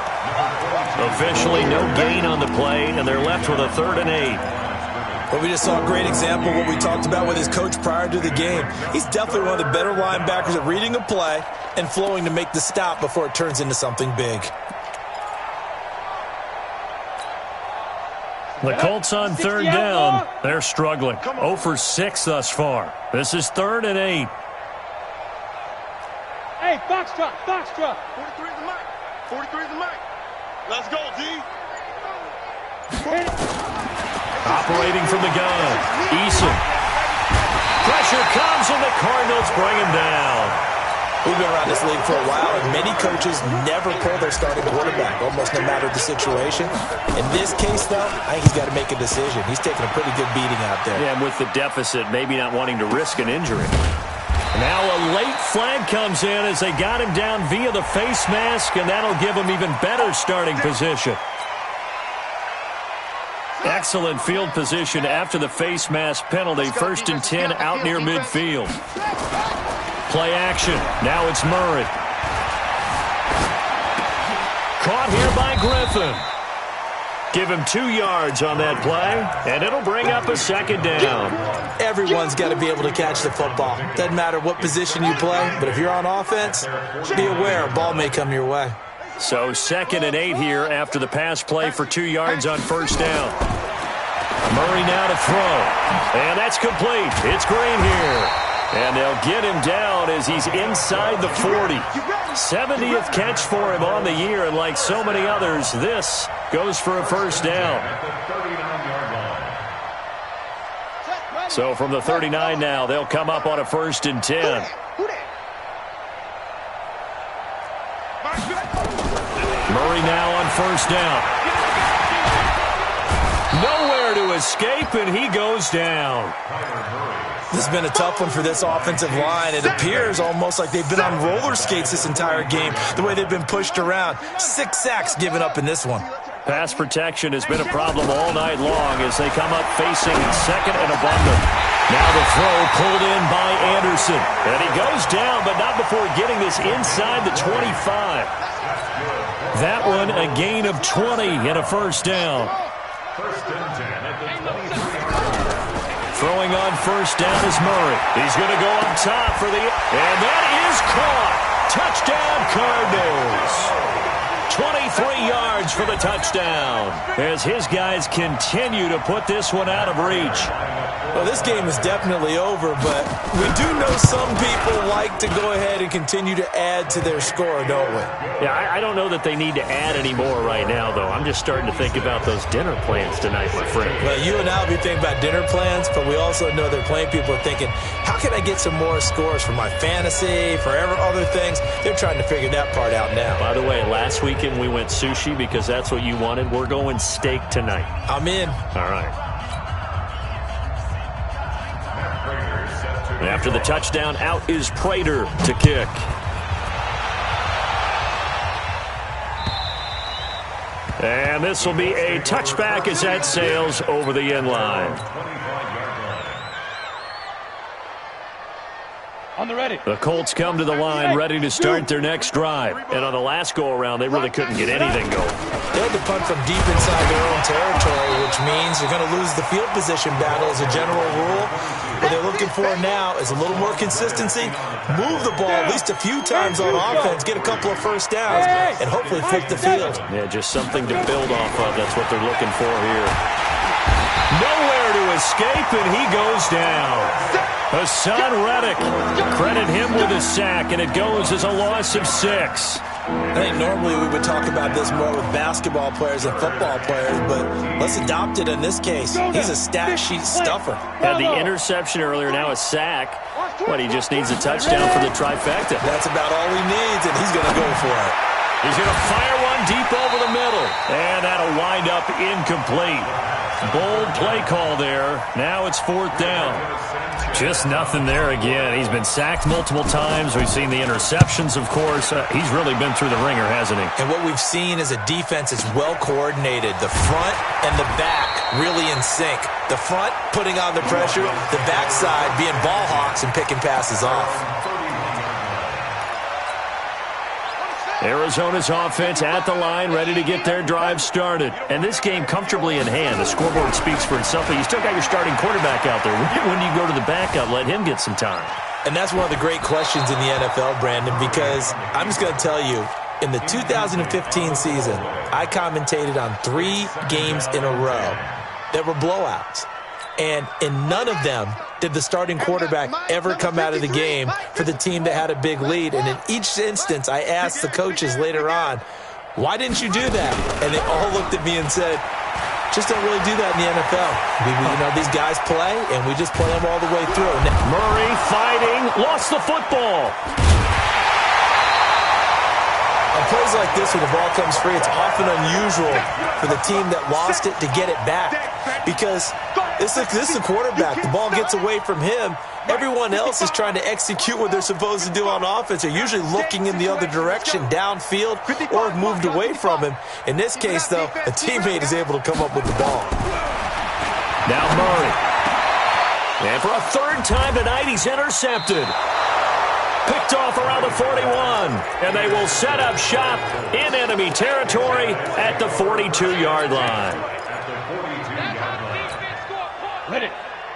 Officially, no gain on the play, and they're left with a 3rd and 8. But we just saw a great example of what we talked about with his coach prior to the game. He's definitely one of the better linebackers at reading a play and flowing to make the stop before it turns into something big. The Colts on 3rd down. They're struggling. 0 for 6 thus far. This is 3rd and 8. Hey, foxtrot, foxtrot. 43 is the mic. 43 is the mic. Let's go, D. Operating from the gun, Eason. Pressure comes, and the Cardinals bring him down. We've been around this league for a while, and many coaches never pull their starting quarterback, almost no matter the situation. In this case, though, I think he's got to make a decision. He's taking a pretty good beating out there. Yeah, and with the deficit, maybe not wanting to risk an injury. Now a late flag comes in as they got him down via the face mask, and that'll give him even better starting position. Excellent field position after the face mask penalty. 1st and 10 out near midfield. Play action. Now it's Murray. Caught here by Griffin. Give him 2 yards on that play, and it'll bring up a 2nd down. Everyone's got to be able to catch the football. Doesn't matter what position you play, but if you're on offense, be aware a ball may come your way. So 2nd and 8 here after the pass play for 2 yards on 1st down. Murray now to throw, and that's complete. It's Green here. And they'll get him down as he's inside the 40. 70th catch for him on the year, and like so many others, this goes for a 1st down. So from the 39 now, they'll come up on a 1st and 10. Murray now on 1st down. Nowhere to escape, and he goes down. This has been a tough one for this offensive line. It appears almost like they've been on roller skates this entire game, the way they've been pushed around. 6 sacks given up in this one. Pass protection has been a problem all night long as they come up facing 2nd and abundant. Now the throw pulled in by Anderson. And he goes down, but not before getting this inside the 25. That one a gain of 20 and a 1st down. 1st and 10 at the 23. Throwing on 1st down is Murray. He's going to go up top for the... And that is caught. Touchdown, Cardinals. 23 yards for the touchdown as his guys continue to put this one out of reach. Well, this game is definitely over, but we do know some people like to go ahead and continue to add to their score, don't we? Yeah, I don't know that they need to add any more right now, though. I'm just starting to think about those dinner plans tonight, my friend. Well, you and I will be thinking about dinner plans, but we also know that plenty of people are thinking, how can I get some more scores for my fantasy, for other things? They're trying to figure that part out now. By the way, last weekend we went sushi because that's what you wanted. We're going steak tonight. I'm in. All right. After the touchdown, out is Prater to kick. And this will be a touchback as that sails over the end line. On the ready. The Colts come to the line ready to start their next drive. And on the last go-around, they really couldn't get anything going. They had to punt from deep inside their own territory, which means you're going to lose the field position battle as a general rule. What they're looking for now is a little more consistency, move the ball at least a few times on offense, get a couple of 1st downs, and hopefully flip the field. Yeah, just something to build off of. That's what they're looking for here. Nowhere to escape, and he goes down. Hassan Reddick, credit him with a sack, and it goes as a loss of 6. I think normally we would talk about this more with basketball players and football players, but let's adopt it in this case. He's a stat sheet stuffer. Had the interception earlier, now a sack. What, he just needs a touchdown for the trifecta. That's about all he needs, and he's going to go for it. He's going to fire one deep over the middle, and that'll wind up incomplete. Bold play call there. Now it's 4th down. Just nothing there again. He's been sacked multiple times. We've seen the interceptions, of course. He's really been through the ringer, hasn't he? And what we've seen is a defense that's well coordinated. The front and the back really in sync. The front putting on the pressure, the backside being ball hawks and picking passes off. Arizona's offense at the line, ready to get their drive started. And this game comfortably in hand. The scoreboard speaks for itself, but you still got your starting quarterback out there. When do you go to the backup, let him get some time? And that's one of the great questions in the NFL, Brandon, because I'm just going to tell you, in the 2015 season, I commentated on 3 games in a row that were blowouts. And in none of them did the starting quarterback ever come out of the game for the team that had a big lead. And in each instance, I asked the coaches later on, why didn't you do that? And they all looked at me and said, just don't really do that in the NFL. These guys play, and we just play them all the way through. Murray fighting, lost the football. On plays like this, when the ball comes free, it's often unusual for the team that lost it to get it back. Because this is the quarterback. The ball gets away from him. Everyone else is trying to execute what they're supposed to do on offense. They're usually looking in the other direction, downfield, or have moved away from him. In this case, though, a teammate is able to come up with the ball. Now Murray. And for a third time tonight, he's intercepted. Picked off around the 41. And they will set up shop in enemy territory at the 42-yard line. Ready.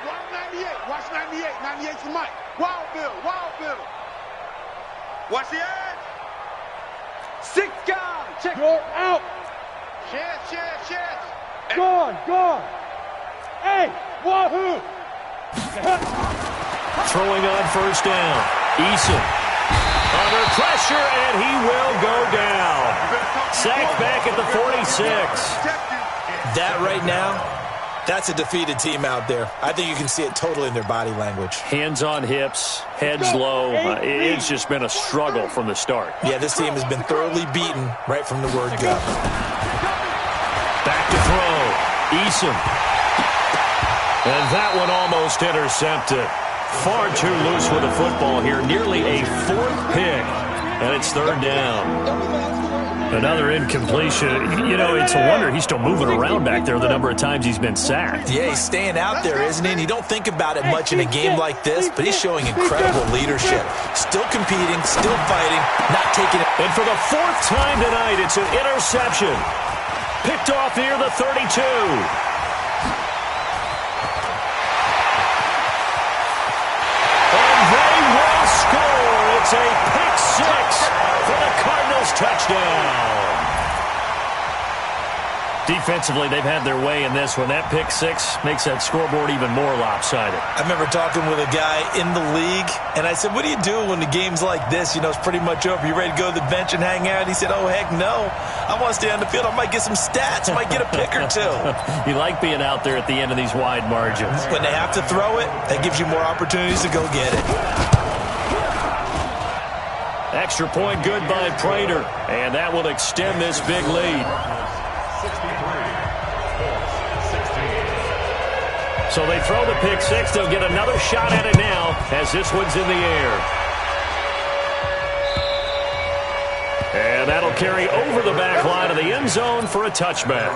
Watch 98. Watch 98. 98 for Mike. Wild Bill. Watch the edge. 6 guys. Check. You're out. Chance. Gone. Hey, wahoo. Throwing on first down. Eason under pressure, and he will go down. Sacked back at the 46. That right now, that's a defeated team out there. I think you can see it totally in their body language. Hands on hips, heads low. It's just been a struggle from the start. Yeah, this team has been thoroughly beaten right from the word go. Back to throw. Eason. And that one almost intercepted. Far too loose with the football here. Nearly a 4th pick. And it's 3rd down. Another incompletion. It's a wonder he's still moving around back there the number of times he's been sacked. Yeah, he's staying out there, isn't he? And you don't think about it much in a game like this, but he's showing incredible leadership. Still competing, still fighting, not taking it. And for the 4th time tonight, it's an interception. Picked off near the 32. It's a pick 6 for the Cardinals touchdown. Defensively, they've had their way in this one. That pick 6 makes that scoreboard even more lopsided. I remember talking with a guy in the league, and I said, what do you do when the game's like this? It's pretty much over. You ready to go to the bench and hang out? He said, oh, heck no. I want to stay on the field. I might get some stats. I might get a pick or two. You like being out there at the end of these wide margins. When they have to throw it, that gives you more opportunities to go get it. Extra point good by Prater, and that will extend this big lead. So they throw the pick 6. They'll get another shot at it now as this one's in the air. And that'll carry over the back line of the end zone for a touchback.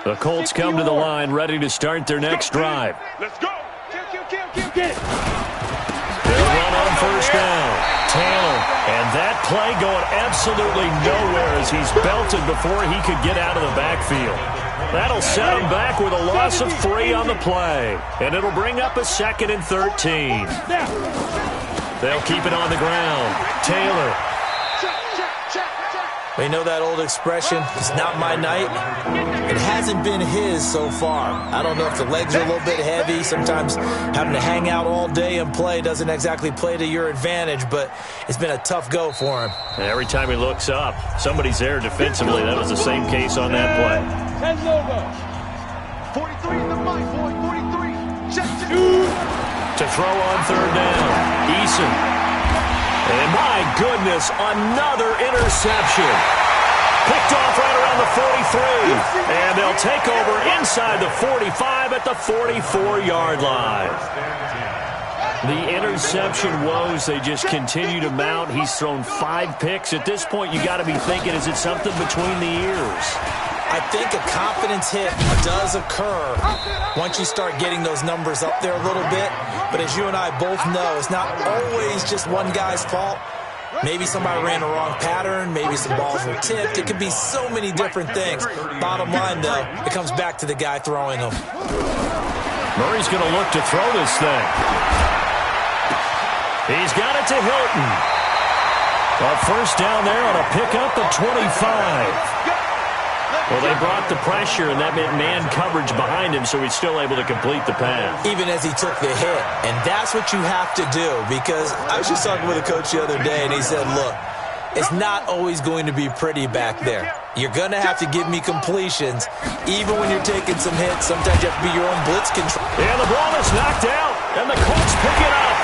The Colts come to the line ready to start their next drive. Let's go. Kill. Get it. They run on first down. Taylor. And that play going absolutely nowhere as he's belted before he could get out of the backfield. That'll set him back with a loss of 3 on the play. And it'll bring up a 2nd and 13. They'll keep it on the ground. Taylor. You know that old expression, it's not my night? It hasn't been his so far. I don't know if the legs are a little bit heavy. Sometimes having to hang out all day and play doesn't exactly play to your advantage, but it's been a tough go for him. And every time he looks up, somebody's there defensively. That was the same case on that play. 10 over. 43 in the mic, boy. 43. Check. To throw on third down. Eason. And my goodness, another interception. Picked off right around the 43. And they'll take over inside the 45 at the 44-yard line. The interception woes, they just continue to mount. He's thrown 5 picks. At this point, you got to be thinking, is it something between the ears? I think a confidence hit does occur once you start getting those numbers up there a little bit. But as you and I both know, it's not always just one guy's fault. Maybe somebody ran the wrong pattern. Maybe some balls were tipped. It could be so many different things. Bottom line, though, it comes back to the guy throwing them. Murray's going to look to throw this thing. He's got it to Hilton. A first down there on a pickup of 25. Well, they brought the pressure, and that meant man coverage behind him, so he's still able to complete the pass. Even as he took the hit. And that's what you have to do, because I was just talking with a coach the other day, and he said, look, it's not always going to be pretty back there. You're going to have to give me completions, even when you're taking some hits. Sometimes you have to be your own blitz control. And the ball is knocked out, and the Colts pick it up.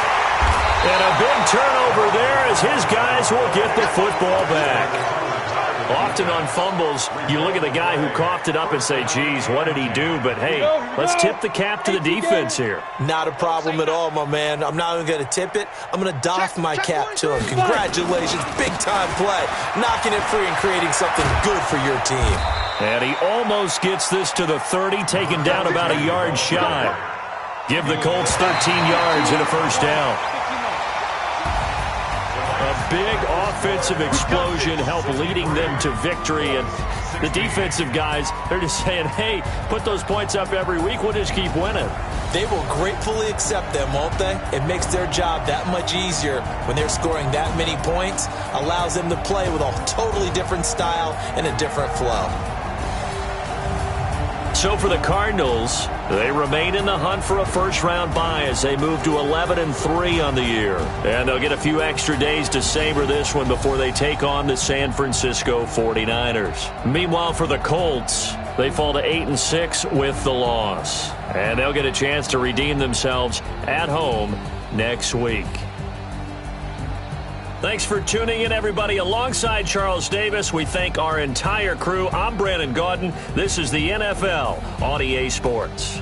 And a big turnover there as his guys will get the football back. Often on fumbles, you look at the guy who coughed it up and say, geez, what did he do? But, hey, let's tip the cap to the defense here. Not a problem at all, my man. I'm not even going to tip it. I'm going to doff my cap to him. Congratulations, big-time play. Knocking it free and creating something good for your team. And he almost gets this to the 30, taken down about a yard shy. Give the Colts 13 yards and a first down. A big offensive explosion helped leading them to victory. And the defensive guys, they're just saying, hey, put those points up every week. We'll just keep winning. They will gratefully accept them, won't they? It makes their job that much easier when they're scoring that many points. Allows them to play with a totally different style and a different flow. So for the Cardinals, they remain in the hunt for a first-round bye as they move to 11-3 on the year. And they'll get a few extra days to savor this one before they take on the San Francisco 49ers. Meanwhile, for the Colts, they fall to 8-6 with the loss. And they'll get a chance to redeem themselves at home next week. Thanks for tuning in, everybody. Alongside Charles Davis, we thank our entire crew. I'm Brandon Gaudin. This is the NFL on EA Sports.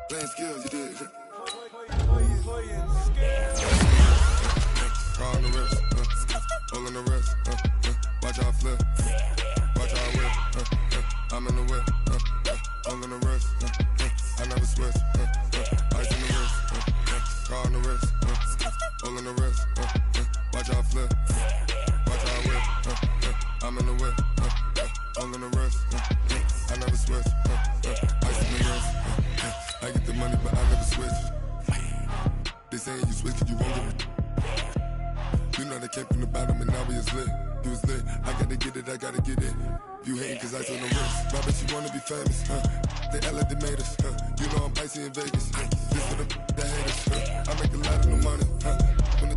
Playing skills, you did. Call the rest, all in the rest. Watch out flip, watch out whip. I'm in the whip, all in the rest. I never switch. Ice in the wrist, call the rest, all in the rest. Watch out flip, watch out whip. I'm in the whip, all in the rest. I never switch. Ice in the wrist. I get the money, but I never switch. They saying you switch, you won't get it. You know they came from the bottom and now we is lit. You was lit, I gotta get it, I gotta get it. You hating cause ice on the wrist. I bet you wanna be famous, They act like they made us, You know I'm icy in Vegas, This for the that hate us, I make a lot of new money, When the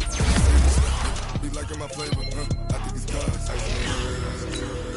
be liking my flavor, I think it's cause ice on the wrist.